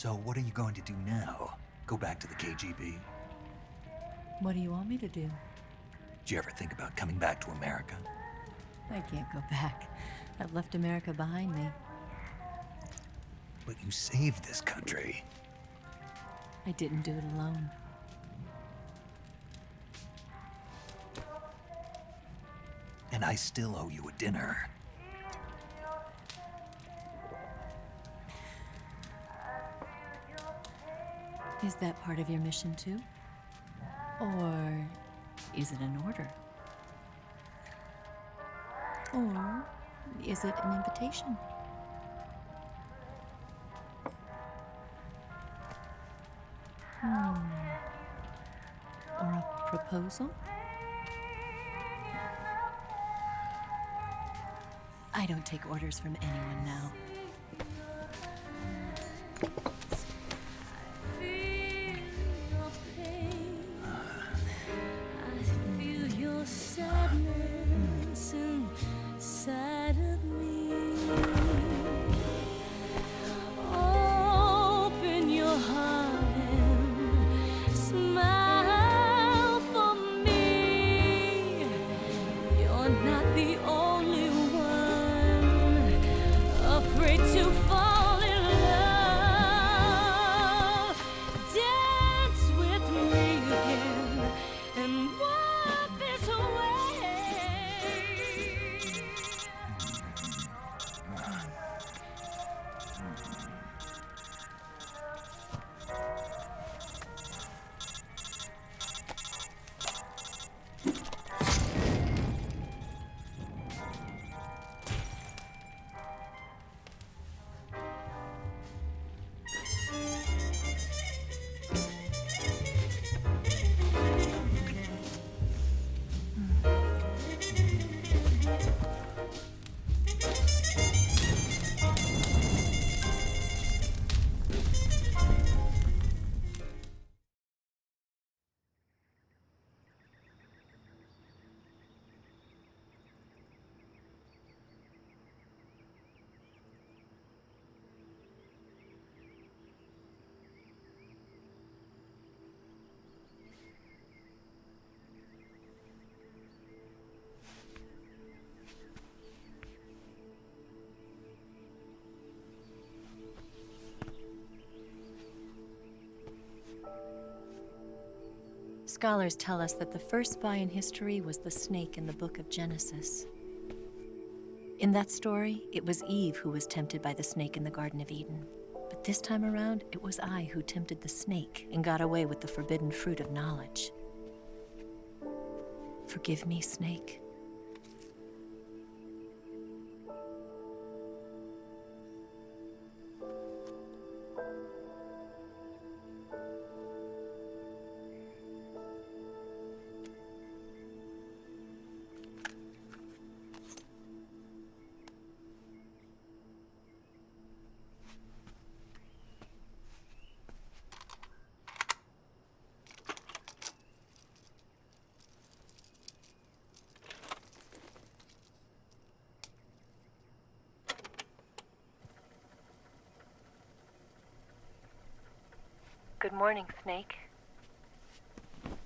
So what are you going to do now? Go back to the KGB? What do you want me to do? Did you ever think about coming back to America? I can't go back. I've left America behind me. But you saved this country. I didn't do it alone. And I still owe you a dinner. Is that part of your mission too? Or is it an order? Or is it an invitation? Or a proposal? I don't take orders from anyone now. Scholars tell us that the first spy in history was the snake in the book of Genesis. In that story, it was Eve who was tempted by the snake in the Garden of Eden. But this time around, it was I who tempted the snake and got away with the forbidden fruit of knowledge. Forgive me, snake. Good morning, Snake.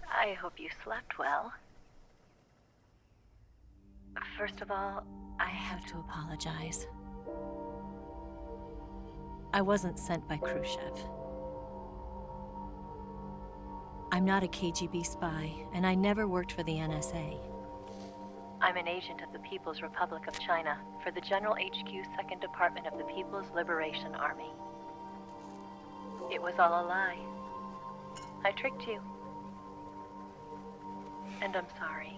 I hope you slept well. First of all, I have to apologize. I wasn't sent by Khrushchev. I'm not a KGB spy, and I never worked for the NSA. I'm an agent of the People's Republic of China for the General HQ 2nd Department of the People's Liberation Army. It was all a lie. I tricked you. And I'm sorry.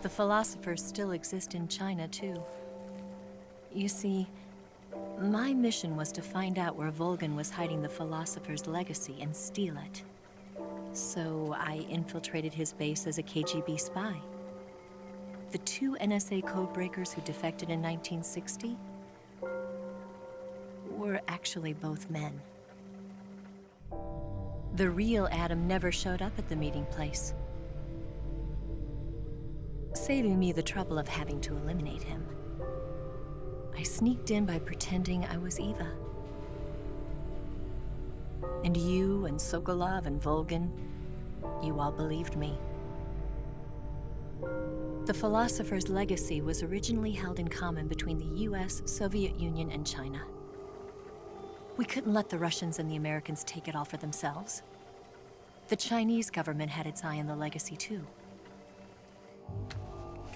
The philosophers still exist in China, too. You see, my mission was to find out where Volgan was hiding the philosopher's legacy and steal it. So I infiltrated his base as a KGB spy. The 2 NSA codebreakers who defected in 1960? were actually both men. The real Adam never showed up at the meeting place, saving me the trouble of having to eliminate him. I sneaked in by pretending I was Eva. And you and Sokolov and Volgin, you all believed me. The philosopher's legacy was originally held in common between the US, Soviet Union, and China. We couldn't let the Russians and the Americans take it all for themselves. The Chinese government had its eye on the legacy too.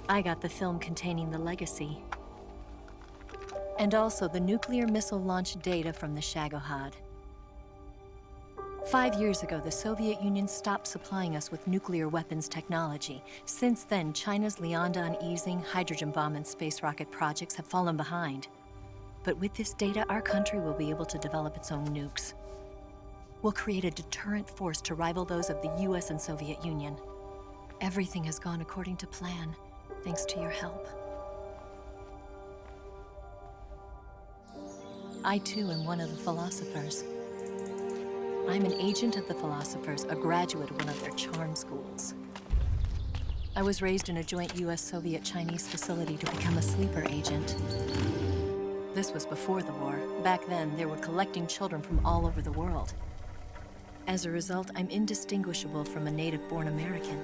I got the film containing the legacy, and also the nuclear missile launch data from the Shagohod. 5 years ago, the Soviet Union stopped supplying us with nuclear weapons technology. Since then, China's Liaodong easing, hydrogen bomb, and space rocket projects have fallen behind. But with this data, our country will be able to develop its own nukes. We'll create a deterrent force to rival those of the US and Soviet Union. Everything has gone according to plan, thanks to your help. I too am one of the philosophers. I'm an agent of the philosophers, a graduate of one of their charm schools. I was raised in a joint US-Soviet-Chinese facility to become a sleeper agent. This was before the war. Back then, they were collecting children from all over the world. As a result, I'm indistinguishable from a native-born American.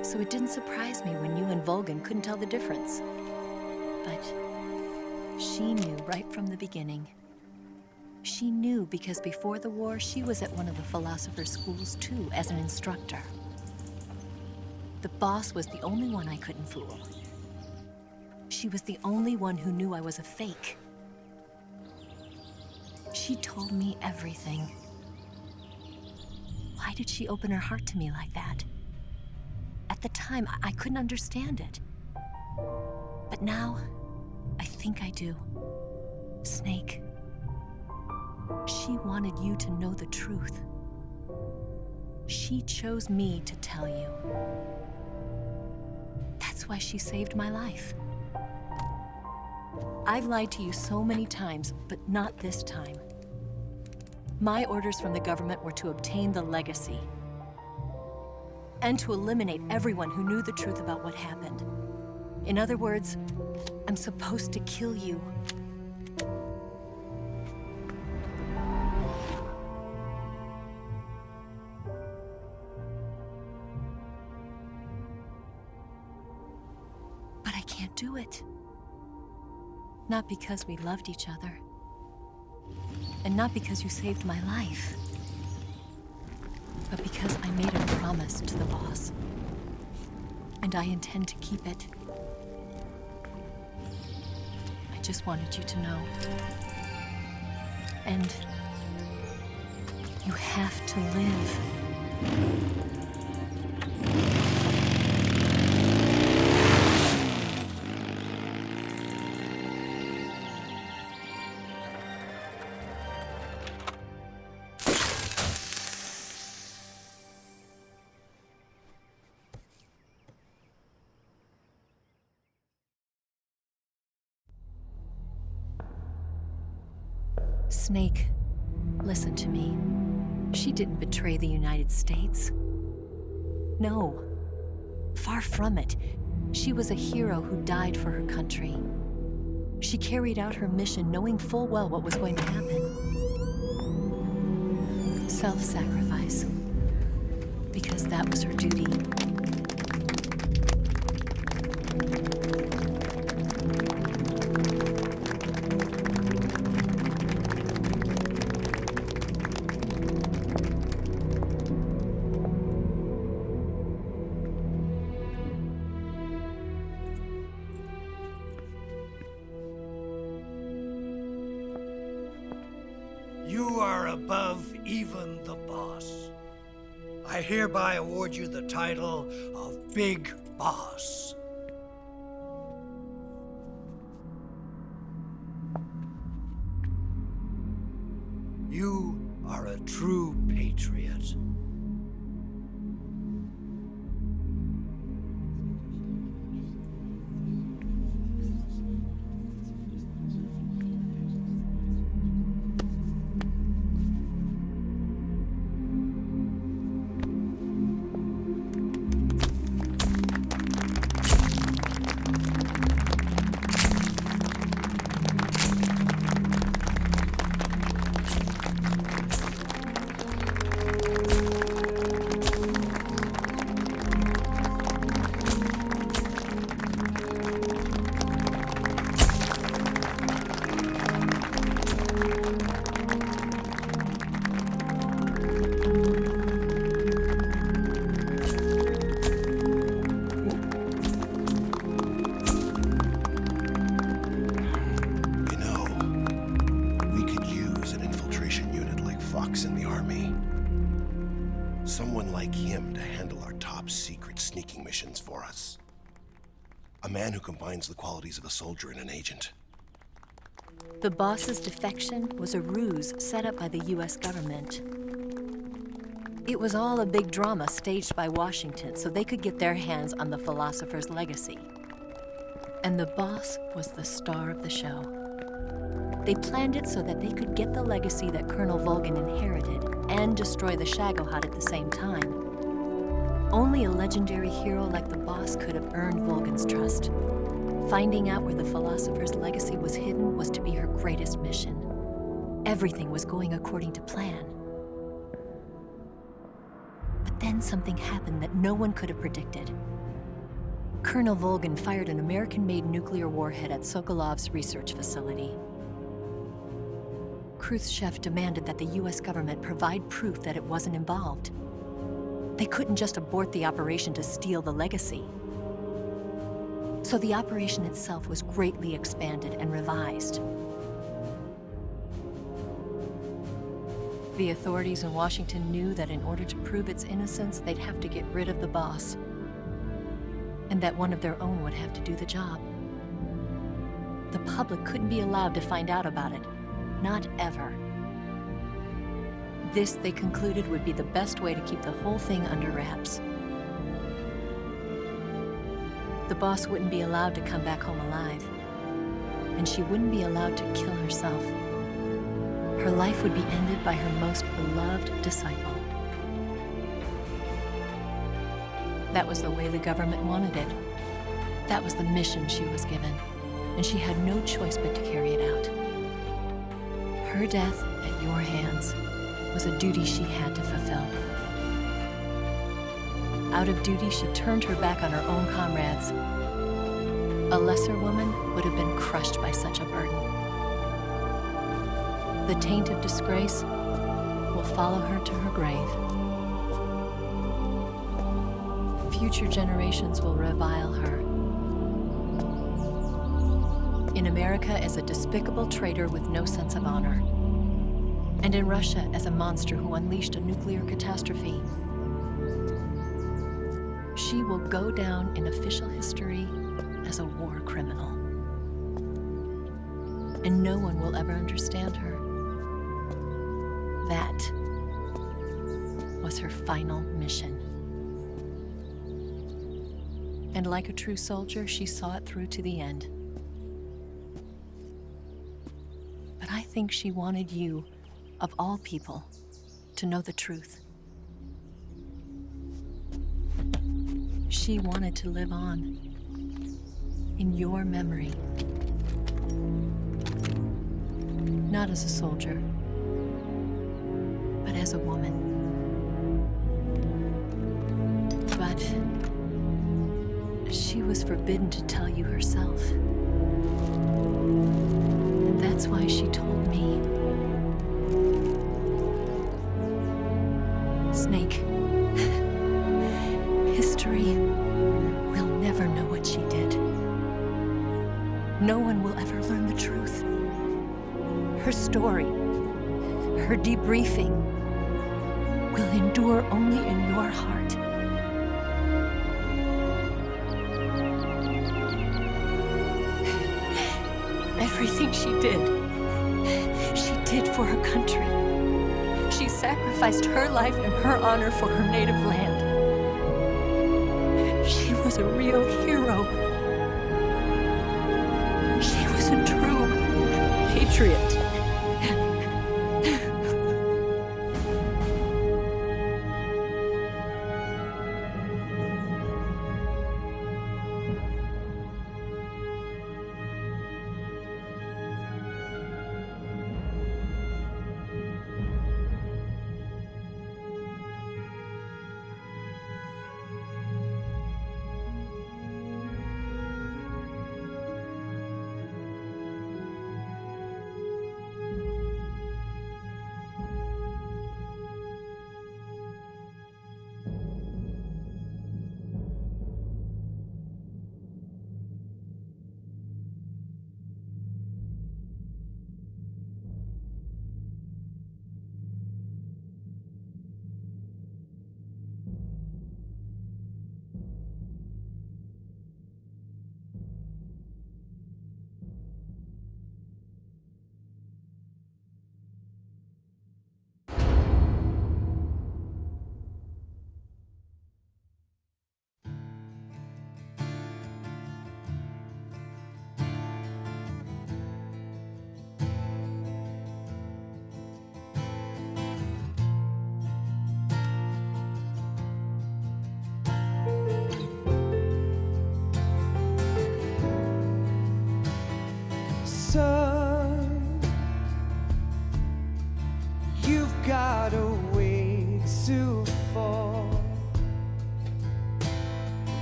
So it didn't surprise me when you and Volgin couldn't tell the difference. But she knew right from the beginning. She knew because before the war, she was at one of the philosopher's schools too, as an instructor. The boss was the only one I couldn't fool. She was the only one who knew I was a fake. She told me everything. Why did she open her heart to me like that? At the time, I couldn't understand it. But now, I think I do. Snake. She wanted you to know the truth. She chose me to tell you. That's why she saved my life. I've lied to you so many times, but not this time. My orders from the government were to obtain the legacy and to eliminate everyone who knew the truth about what happened. In other words, I'm supposed to kill you. But I can't do it. Not because we loved each other. And not because you saved my life. But because I made a promise to the boss. And I intend to keep it. I just wanted you to know. And you have to live. Snake, listen to me. She didn't betray the United States. No, far from it. She was a hero who died for her country. She carried out her mission knowing full well what was going to happen. Self-sacrifice. Because that was her duty. You are above even the boss. I hereby award you the title of Big Boss. You are a true patriot. box in the army. Someone like him to handle our top secret sneaking missions for us. A man who combines the qualities of a soldier and an agent. The boss's defection was a ruse set up by the US government. It was all a big drama staged by Washington so they could get their hands on the philosopher's legacy. And the boss was the star of the show. They planned it so that they could get the legacy that Colonel Volgin inherited and destroy the Shagohod at the same time. Only a legendary hero like the boss could have earned Volgin's trust. Finding out where the philosopher's legacy was hidden was to be her greatest mission. Everything was going according to plan. But then something happened that no one could have predicted. Colonel Volgin fired an American-made nuclear warhead at Sokolov's research facility. Khrushchev demanded that the US government provide proof that it wasn't involved. They couldn't just abort the operation to steal the legacy. So the operation itself was greatly expanded and revised. The authorities in Washington knew that in order to prove its innocence, they'd have to get rid of the boss, and that one of their own would have to do the job. The public couldn't be allowed to find out about it, not ever. This, they concluded, would be the best way to keep the whole thing under wraps. The boss wouldn't be allowed to come back home alive, and she wouldn't be allowed to kill herself. Her life would be ended by her most beloved disciple. That was the way the government wanted it. That was the mission she was given, and she had no choice but to carry it out. Her death at your hands was a duty she had to fulfill. Out of duty, she turned her back on her own comrades. A lesser woman would have been crushed by such a burden. The taint of disgrace will follow her to her grave. Future generations will revile her. In America as a despicable traitor with no sense of honor. And in Russia as a monster who unleashed a nuclear catastrophe. She will go down in official history as a war criminal. And no one will ever understand her. That was her final mission. And like a true soldier, she saw it through to the end. But I think she wanted you, of all people, to know the truth. She wanted to live on in your memory. Not as a soldier, but as a woman. But she was forbidden to tell you herself. And that's why she told me. Snake, history will never know what she did. No one will ever learn the truth. Her story, her debriefing, will endure only in your heart. Everything she did for her country. She sacrificed her life and her honor for her native land. She was a real hero. She was a true patriot. Son, you've got a way to fall.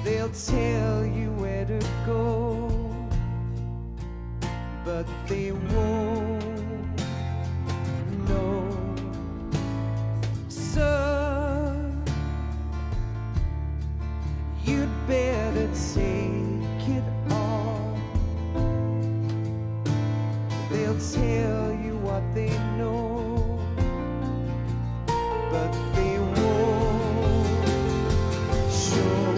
They'll tell you where to go, but they won't know. Son, you'd better take it all. They'll tell you what they know, but they won't show.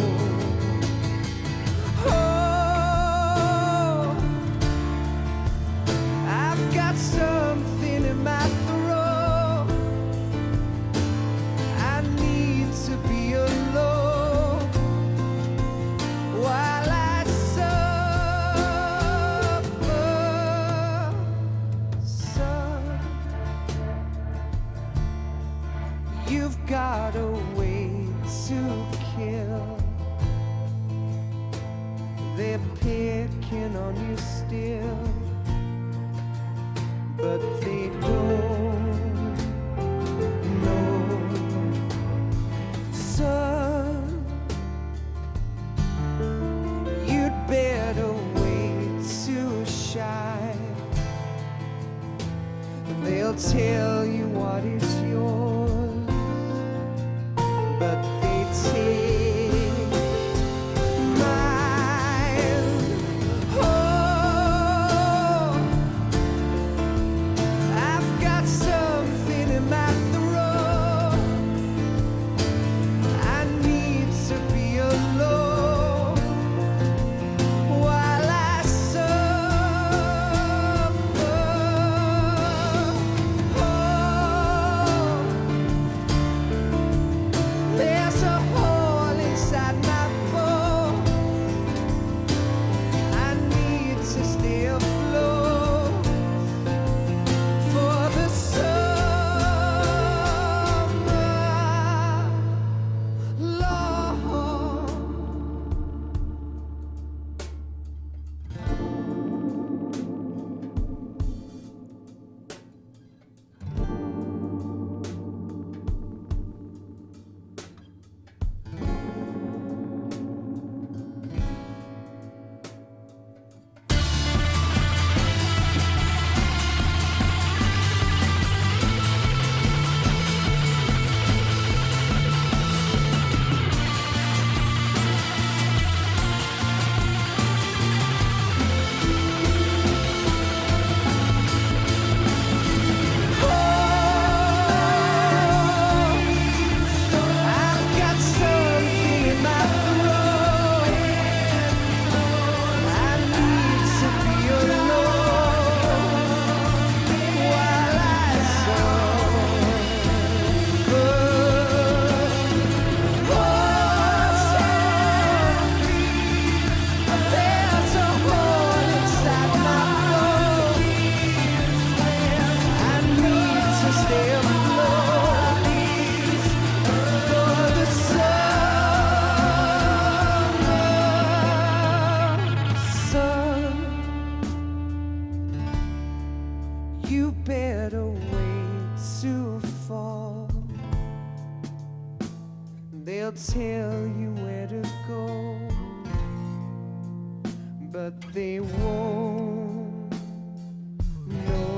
Oh, I've got something in my throat. I need to be alone while I suffer. Son, you've got a way to kill. They're picking on you still, but they don't know. Son, you'd better wait to shine. They'll tell you what is yours, but they take mine. Oh, I've got something in my throat. I need to be alone while I suffer. Oh, there's a hole inside my bones. I need to stay afloat for the summer, Lord. I've got something in my throat. I need to be alone while I suffer. There's a hole inside my bones. I need to stay afloat for the summer. Son, you better wait to fall. They'll tell you where to go, but they won't know.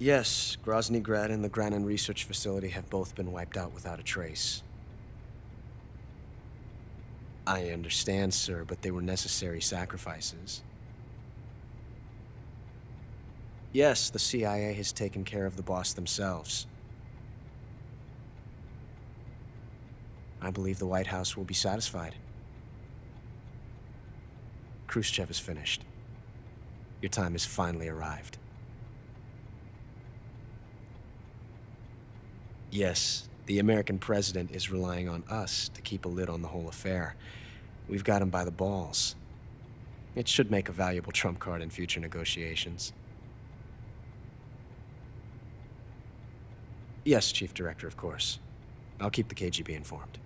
Yes, Grozny Grad and the Granin Research Facility have both been wiped out without a trace. I understand, sir, but they were necessary sacrifices. Yes, the CIA has taken care of the boss themselves. I believe the White House will be satisfied. Khrushchev is finished. Your time has finally arrived. Yes, the American president is relying on us to keep a lid on the whole affair. We've got him by the balls. It should make a valuable trump card in future negotiations. Yes, Chief Director, of course. I'll keep the KGB informed.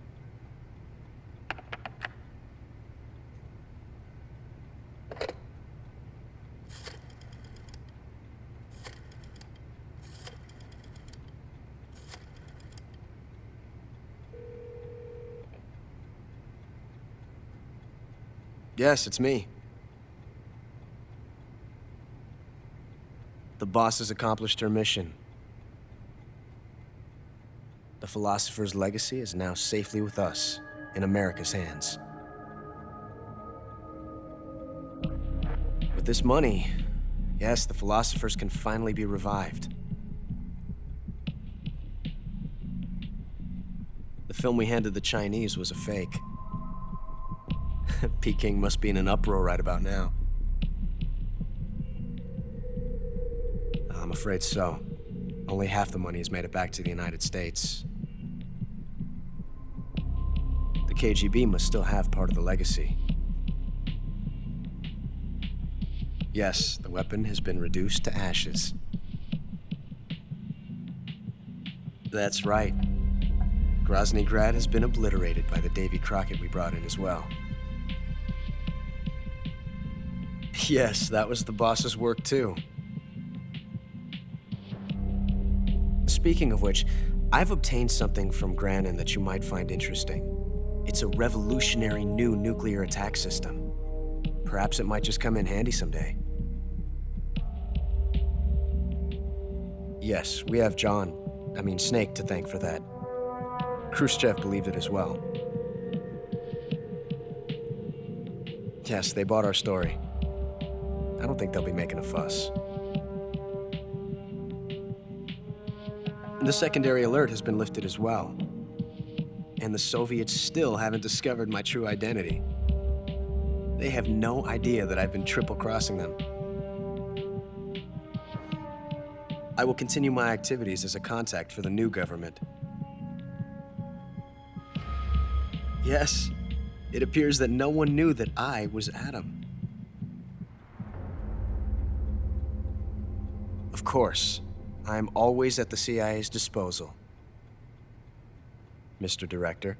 Yes, it's me. The boss has accomplished her mission. The philosopher's legacy is now safely with us, in America's hands. With this money, yes, the philosophers can finally be revived. The film we handed the Chinese was a fake. Peking must be in an uproar right about now. I'm afraid so. Only half the money has made it back to the United States. The KGB must still have part of the legacy. Yes, the weapon has been reduced to ashes. That's right. Grozny Grad has been obliterated by the Davy Crockett we brought in as well. Yes, that was the boss's work too. Speaking of which, I've obtained something from Granin that you might find interesting. It's a revolutionary new nuclear attack system. Perhaps it might just come in handy someday. Yes, we have Snake to thank for that. Khrushchev believed it as well. Yes, they bought our story. I don't think they'll be making a fuss. The secondary alert has been lifted as well. And the Soviets still haven't discovered my true identity. They have no idea that I've been triple-crossing them. I will continue my activities as a contact for the new government. Yes, it appears that no one knew that I was Adam. Of course, I am always at the CIA's disposal, Mr. Director.